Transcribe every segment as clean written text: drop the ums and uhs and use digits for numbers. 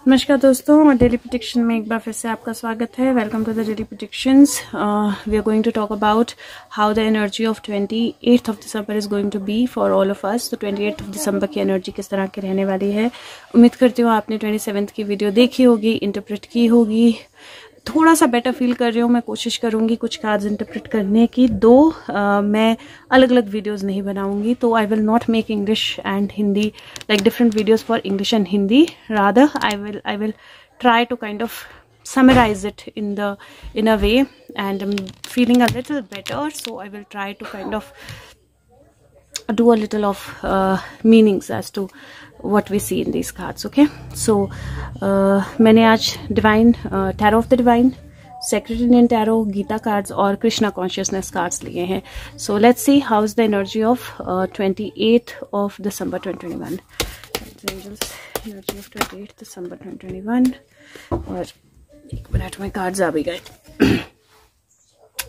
नमस्कार दोस्तों, और डेली प्रेडिक्शन में एक बार फिर से आपका स्वागत है। Welcome to the daily predictions. We are going to talk about how the energy of 28th of December is going to be for all of us. तो 28th ऑफ दिसंबर की एनर्जी किस तरह की रहने वाली है। उम्मीद करती हूँ आपने 27th की वीडियो देखी होगी, इंटरप्रेट की होगी। थोड़ा सा बेटर फील कर रही हूँ। मैं कोशिश करूँगी कुछ कार्ड्स इंटरप्रेट करने की। मैं अलग अलग वीडियोस नहीं बनाऊँगी, तो I will not make English and Hindi like different videos for English and Hindi. Rather I will try to kind of summarize it in a way, and I'm feeling a little better, so I will try to kind of do a little of meanings as to what we see in these cards. Okay, so मैंने आज divine tarot of the divine, sacred Indian tarot, Gita cards और Krishna consciousness cards लिए हैं। So let's see how is the energy of 28th of December 2021। Energy of 28th December 2021। और एक minute में cards आ भी गए।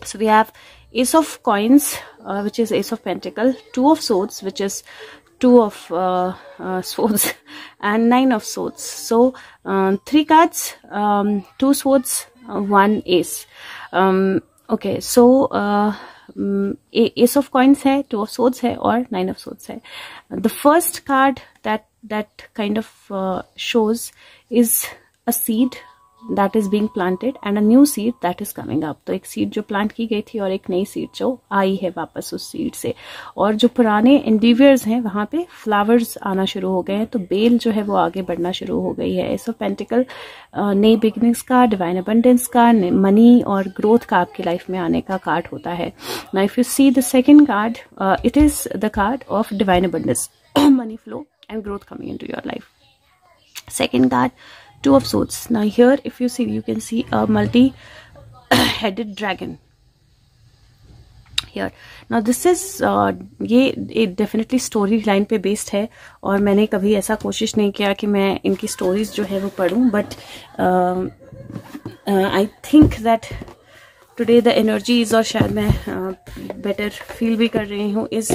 So we have Ace of Coins, which is Ace of Pentacle, Two of Swords, which is Two of Swords, and Nine of Swords. So three cards, two swords, one ace. Okay, so Ace of Coins है, Two of Swords है और Nine of Swords है. The first card that kind of shows is a seed that is being planted and a new seed that is coming up. तो एक seed जो plant की गई थी और एक नई सीड जो आई है वापस उस सीड से, और जो पुराने एंडीवियर्स हैं वहां पे फ्लावर्स आना शुरू हो गए हैं। तो बेल जो है वो आगे बढ़ना शुरू हो गई है। एस ऑफ पेंटिकल नई बिगिनिंग्स का, डिवाइन अबंडेंस का, मनी और ग्रोथ का आपकी लाइफ में आने का कार्ड होता है। Now if you see the second card, it is the card of divine abundance, money flow and growth coming into your life. Second card, Two of Swords. Now here if you see, you can see a multi-headed dragon here. Now this is ये definitely story line पे based है, और मैंने कभी ऐसा कोशिश नहीं किया कि मैं इनकी stories जो है वो पढूं, but I think that today the energy is, और शायद मैं better feel भी कर रही हूँ, is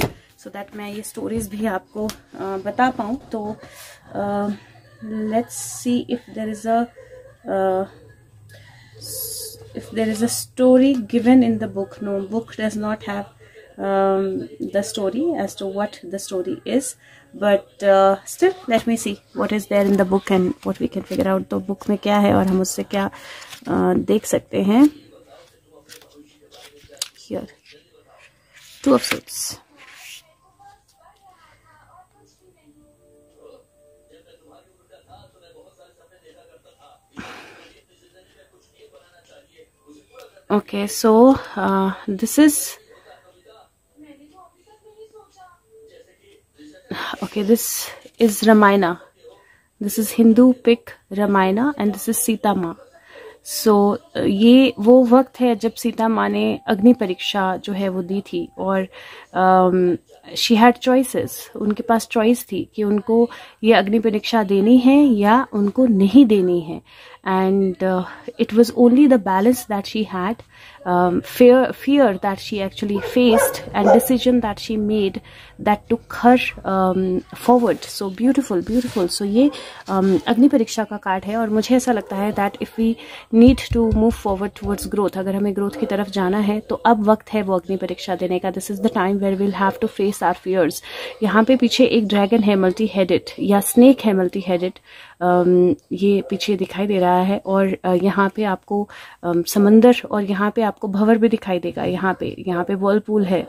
so that मैं ये stories भी आपको बता पाऊँ। तो let's see if there is a story given in the book. No, book does not have the story as to what the story is, but still let me see what is there in the book and what we can figure out. तो book में क्या है और हम उससे क्या देख सकते हैं। Here, Two of Swords. Okay, so this is Ramayana. This is Hindu pick Ramayana, and this is Sita माँ. So ये वो वक्त है जब सीता माँ ने अग्नि परीक्षा जो है वो दी थी, और शी हैड चॉइसेस। उनके पास चॉइस थी कि उनको ये अग्नि परीक्षा देनी है या उनको नहीं देनी है, and it was only the balance that she had, fear that she actually faced, and decision that she made that took her forward. So beautiful. So ये अग्नि परीक्षा का कार्ड है, और मुझे ऐसा लगता है that if we need to move forward towards growth, अगर हमें ग्रोथ की तरफ जाना है तो अब वक्त है वो अग्नि परीक्षा देने का। This is the time where we'll have to face our fears. यहाँ पे पीछे एक ड्रैगन है मल्टी हेडेड, या स्नेक है मल्टी हेडेड, ये पीछे दिखाई दे रहा है, और यहाँ पे आपको समंदर, और यहाँ पे आपको भंवर भी दिखाई देगा। यहाँ पे वर्लपूल है।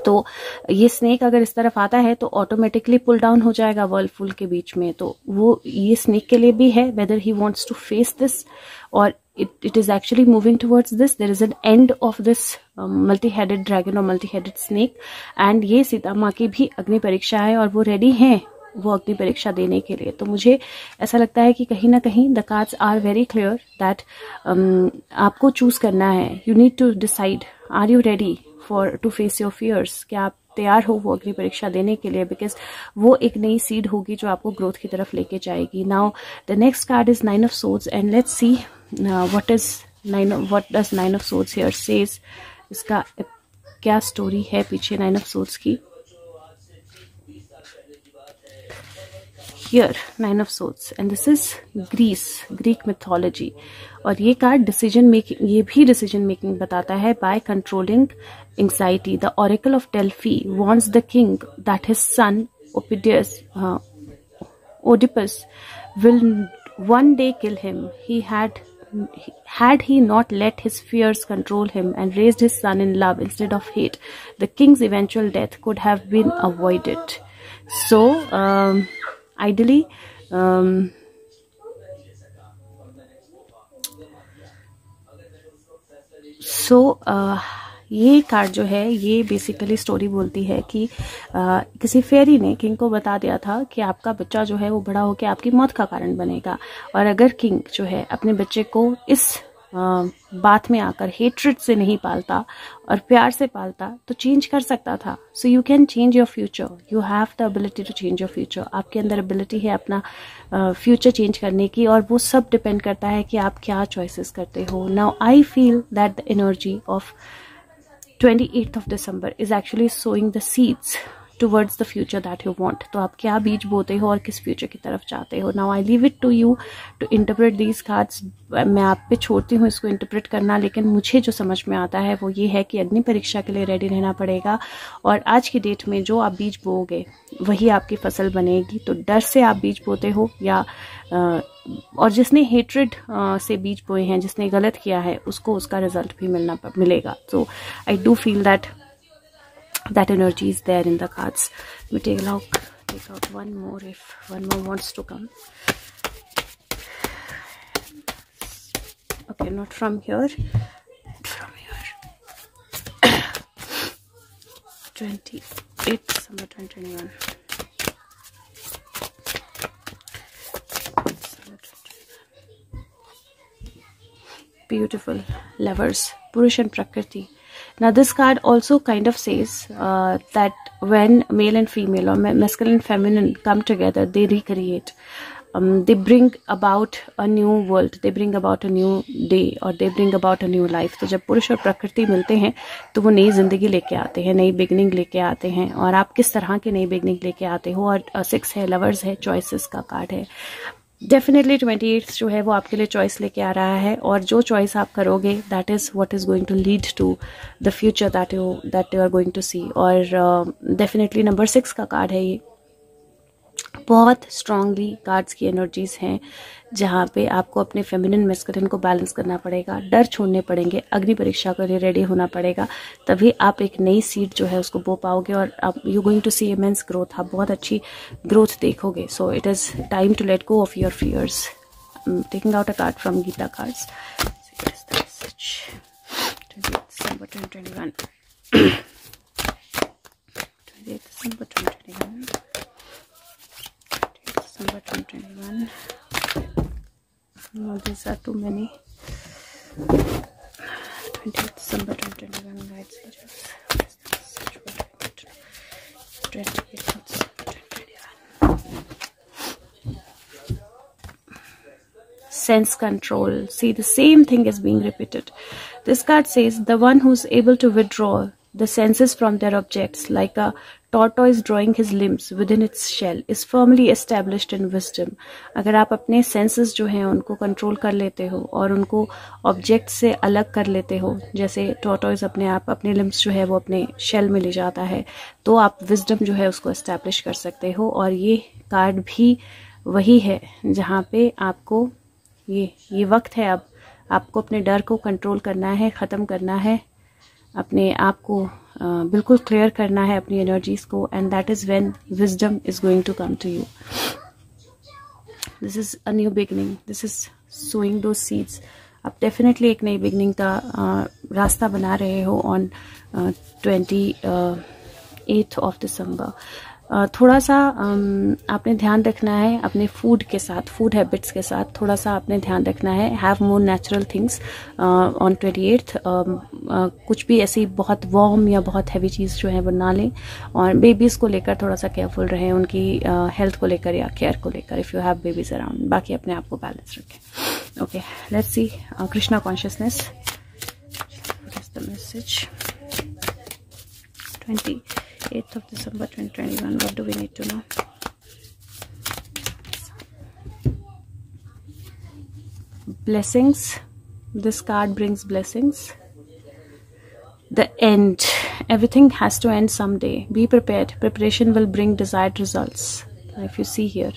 तो ये स्नेक अगर इस तरफ आता है तो ऑटोमेटिकली पुल डाउन हो जाएगा वर्लपूल के बीच में। तो वो ये स्नेक के लिए भी है, whether he wants to face this और it is actually moving towards this. There is an end of this multi-headed dragon or multi-headed snake, and ये सीता माँ की भी अग्नि परीक्षा है, और वो रेडी हैं वो अग्नि परीक्षा देने के लिए। तो मुझे ऐसा लगता है कि कहीं ना कहीं the cards are very clear that आपको चूज करना है। You need to decide, are you ready for to face your fears. क्या आप तैयार हो वो अग्नि परीक्षा देने के लिए, बिकॉज वो एक नई सीड होगी जो आपको ग्रोथ की तरफ लेके जाएगी। Now the next card is nine of swords, and let's see what does nine of swords here says. इसका क्या स्टोरी है पीछे नाइन ऑफ सोर्ड्स की। here, 9 of swords, and this is Greece, Greek mythology. और ये card decision making, ये भी decision making बताता है. By controlling anxiety, the oracle of Delphi wants the king that his son Oedipus will one day kill him. Had he not let his fears control him and raised his son in love instead of hate, the king's eventual death could have been avoided. So, ideally, ये card जो है ये basically story बोलती है कि किसी फेरी ने king को बता दिया था कि आपका बच्चा जो है वो बड़ा होकर आपकी मौत का कारण बनेगा. और अगर किंग जो है अपने बच्चे को इस बात में आकर हेट्रेड से नहीं पालता और प्यार से पालता तो चेंज कर सकता था. So you can change your future, you have the ability to change your future. आपके अंदर एबिलिटी है अपना फ्यूचर चेंज करने की, और वो सब डिपेंड करता है कि आप क्या चॉइसेस करते हो. Now I feel that the energy of 28th of December is actually sowing the seeds towards the future that you want. तो आप क्या बीज बोते हो और किस फ्यूचर की तरफ चाहते हो. Now I leave it to you to interpret these cards. मैं आप पे छोड़ती हूँ इसको इंटरप्रेट करना, लेकिन मुझे जो समझ में आता है वो ये है कि अग्नि परीक्षा के लिए रेडी रहना पड़ेगा. और आज की डेट में जो आप बीज बोओगे वही आपकी फसल बनेगी. तो डर से आप बीज बोते हो या और जिसने हेट्रेड से बीज बोए हैं, जिसने गलत किया है, उसको उसका रिजल्ट भी मिलेगा. So I do feel that energy is there in the cards. Let me take out one more if one more wants to come. Okay, not from here, from here. 28 December 2021. Beautiful lovers, Purush and Prakriti. Now this card also kind of says that when male and female or masculine and feminine come together, they recreate. They bring about a new world, they bring about a new day, or they bring about a new life. तो जब पुरुष और प्रकृति मिलते हैं तो वो नई जिंदगी लेके आते हैं, नई बिगनिंग लेके आते हैं. और आप किस तरह की नई बिगनिंग लेके आते हो. और 6 है, लवर्स है, चॉइसेस का कार्ड है. डेफिनेटली 28 जो है वो आपके लिए चॉइस लेके आ रहा है, और जो चॉइस आप करोगे that is what is going to lead to the future that you are going to see. और डेफिनेटली नंबर 6 का कार्ड है. ये बहुत स्ट्रांगली कार्ड्स की एनर्जीज हैं जहाँ पे आपको अपने फेमिनिन मैस्कुलिन को बैलेंस करना पड़ेगा, डर छोड़ने पड़ेंगे, अग्नि परीक्षा के लिए रेडी होना पड़ेगा. तभी आप एक नई सीड जो है उसको बो पाओगे और आप you going to see immense growth. आप बहुत अच्छी ग्रोथ देखोगे. So it is time to let go of your fears. Taking out a card from Gita cards. 28 December 2021. 28 December 2021. December 2021. No, these are too many. 28 December 2021. Guides, angels. 28 December 2021. Sense control. See, the same thing is being repeated. This card says the one who's able to withdraw the senses from their objects, like a tortoise drawing his limbs within its shell, is firmly established in wisdom. अगर आप अपने senses जो हैं उनको control कर लेते हो और उनको ऑब्जेक्ट से अलग कर लेते हो, जैसे टॉर्टोइज अपने आप अपने लिम्स जो है वो अपने शेल में ले जाता है, तो आप विजडम जो है उसको एस्टैब्लिश कर सकते हो. और ये कार्ड भी वही है जहाँ पे आपको ये वक्त है. अब आपको अपने डर को कंट्रोल करना है, ख़त्म करना है, अपने आप को बिल्कुल क्लियर करना है अपनी एनर्जीज को. And that is when wisdom is going to come to you. This is a new beginning, this is sowing those seeds. आप डेफिनेटली एक नई बिगनिंग का रास्ता बना रहे हो ऑन 28 of December. थोड़ा सा आपने ध्यान रखना है अपने फूड के साथ, फूड हैबिट्स के साथ थोड़ा सा आपने ध्यान रखना है. Have more natural things on 28th. कुछ भी ऐसी बहुत वार्म या बहुत हैवी चीज़ जो है वो ना लें. और बेबीज़ को लेकर थोड़ा सा केयरफुल रहें, उनकी हेल्थ को लेकर या केयर को लेकर, if you have babies around. बाकी अपने आप को बैलेंस रखें. Okay, let's see Krishna consciousness. What is the message? 28th of December 2021. What do we need to know? blessings. This card brings blessings. The end. Everything has to end someday. Be prepared. Preparation will bring desired results. If you see here,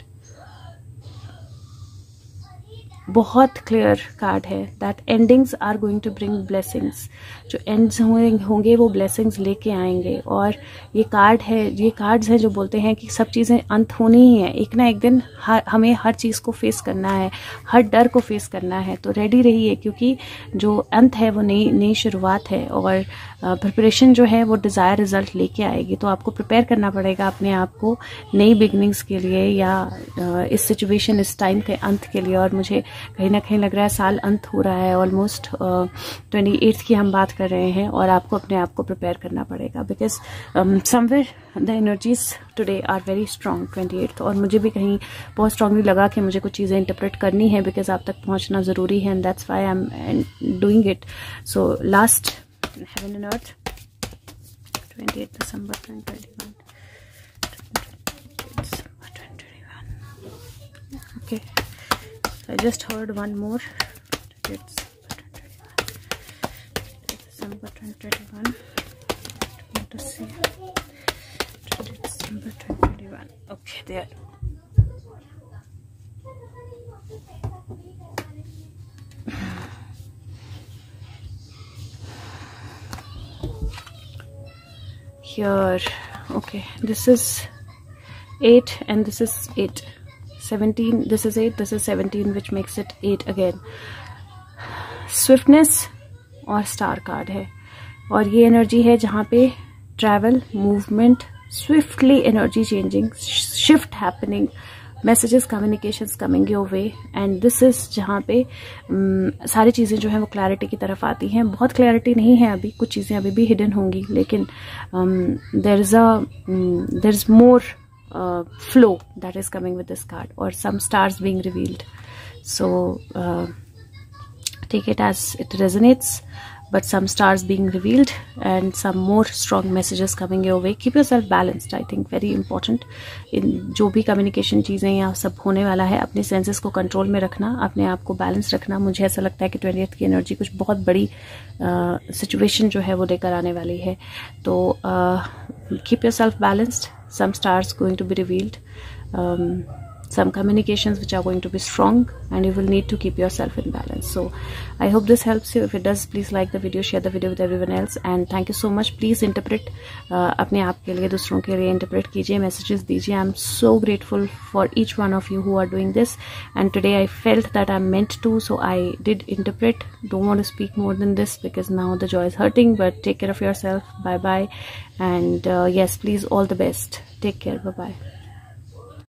बहुत clear card है that endings are going to bring blessings. जो ends होंगे वो blessings लेके आएंगे. और ये cards हैं जो बोलते हैं कि सब चीज़ें अंत होनी ही है. एक ना एक दिन हमें हर चीज़ को फेस करना है, हर डर को फेस करना है. तो रेडी रहिए, क्योंकि जो अंत है वो नई शुरुआत है. और प्रिपरेशन जो है वो डिज़ायर रिजल्ट लेके आएगी. तो आपको प्रिपेयर करना पड़ेगा अपने आप को नई बिगनिंग्स के लिए, या इस सिचुएशन, इस टाइम के अंत के लिए. और मुझे कहीं ना कहीं लग रहा है साल अंत हो रहा है. ऑलमोस्ट 28th की हम बात कर रहे हैं, और आपको अपने आप को प्रिपेयर करना पड़ेगा. Because somewhere the energies today are very strong 28th. और मुझे भी कहीं बहुत स्ट्रांगली लगा कि मुझे कुछ चीज़ें इंटरप्रेट करनी है, बिकॉज आप तक पहुंचना ज़रूरी है. And that's why I am doing it. So last Heaven and Earth, 28th December 2021. December 2021. Okay, I just heard one more. It's December 2021. I want to see. December 2021. Okay, there. Here, okay, this is 8 and this is 8. 17, this is 8, this is 17, which makes it 8 again. Swiftness और star card है. और ये energy है जहाँ पे travel, movement, swiftly energy changing, shift happening, messages, communications coming your way. And this is जहाँ पे सारी चीज़ें जो हैं वो क्लैरिटी की तरफ आती हैं. बहुत क्लैरिटी नहीं है अभी, कुछ चीज़ें अभी भी हिडन होंगी, लेकिन there is more flow that is coming with this card, और some stars being revealed. So take it as it resonates, but some stars being revealed and some more strong messages coming your way. Keep yourself balanced, I think very important. in जो भी communication चीज़ें या सब होने वाला है, अपने senses को कंट्रोल में रखना, अपने आप को बैलेंस रखना. मुझे ऐसा लगता है कि 20th की एनर्जी कुछ बहुत बड़ी सिचुएशन जो है वो लेकर आने वाली है. तो keep yourself balanced. Some stars going to be revealed. Some communications which are going to be strong, and you will need to keep yourself in balance. So I hope this helps you. If it does, please like the video, share the video with everyone else, and thank you so much. Please interpret अपने आप के लिए, दूसरों के लिए interpret कीजिए, messages दीजिए. I'm so grateful for each one of you who are doing this, and today I felt that I'm meant to, so I did interpret. Don't want to speak more than this because now the jaw is hurting, but take care of yourself. Bye bye, and yes, please, all the best. Take care. Bye bye.